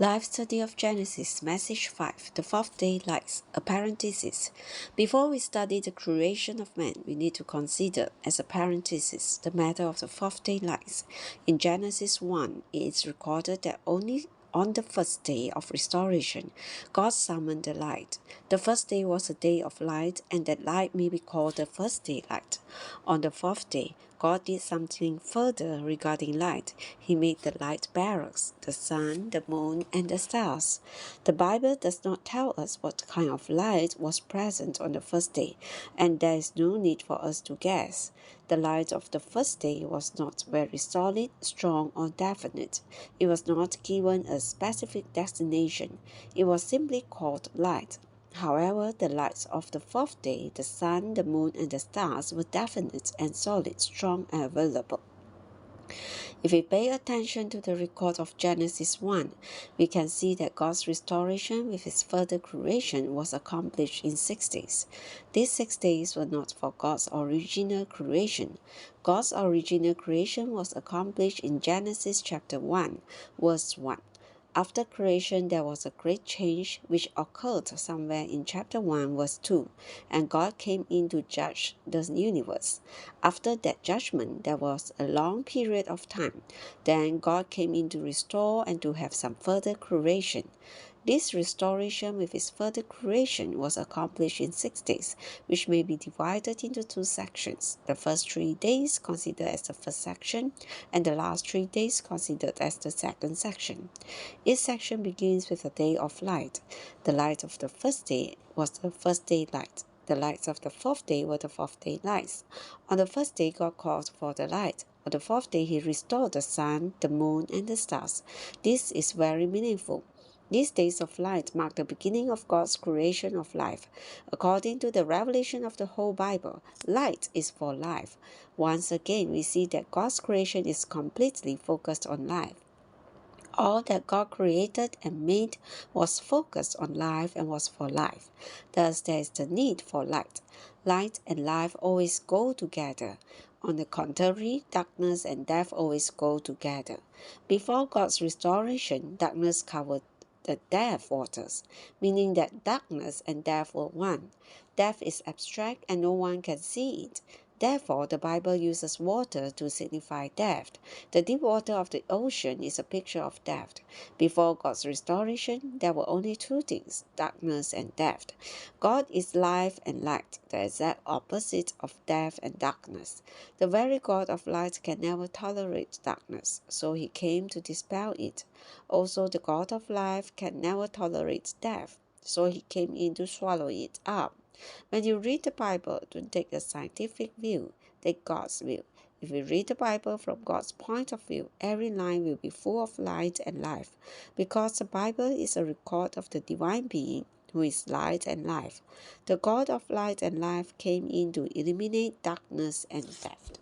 Live Study of Genesis, Message 5, The Fourth Day Lights, a parenthesis. Before we study the creation of man, we need to consider, as a parenthesis, the matter of the fourth day lights. In Genesis 1, it is recorded that only on the first day of restoration, God summoned the light. The first day was a day of light, and that light may be called the first day light. On the fourth day, God did something further regarding light. He made the light bearers, the sun, the moon, and the stars. The Bible does not tell us what kind of light was present on the first day, and there is no need for us to guess. The light of the first day was not very solid, strong, or definite. It was not given a specific destination. It was simply called light. However, the lights of the fourth day, the sun, the moon, and the stars were definite and solid, strong, and available. If we pay attention to the record of Genesis 1, we can see that God's restoration with his further creation was accomplished in 6 days. These 6 days were not for God's original creation. God's original creation was accomplished in Genesis chapter 1, verse 1. After creation, there was a great change which occurred somewhere in chapter 1, verse 2, and God came in to judge the universe. After that judgment, there was a long period of time. Then God came in to restore and to have some further creation. This restoration with his further creation was accomplished in 6 days, which may be divided into 2 sections. The first 3 days considered as the first section, and the last 3 days considered as the second section. Each section begins with a day of light. The light of the first day was the first day light. The lights of the fourth day were the fourth day lights. On the first day, God called for the light. On the fourth day, he restored the sun, the moon, and the stars. This is very meaningful. These days of light mark the beginning of God's creation of life. According to the revelation of the whole Bible, light is for life. Once again, we see that God's creation is completely focused on life. All that God created and made was focused on life and was for life. Thus, there is the need for light. Light and life always go together. On the contrary, darkness and death always go together. Before God's restoration, darkness covered the death waters, meaning that darkness and death were one. Death is abstract and no one can see it. Therefore, the Bible uses water to signify death. The deep water of the ocean is a picture of death. Before God's restoration, there were only 2 things, darkness and death. God is life and light, the exact opposite of death and darkness. The very God of light can never tolerate darkness, so he came to dispel it. Also, the God of life can never tolerate death, so he came in to swallow it up. When you read the Bible, don't take a scientific view, take God's view. If we read the Bible from God's point of view, every line will be full of light and life, because the Bible is a record of the divine being who is light and life. The God of light and life came in to eliminate darkness and death.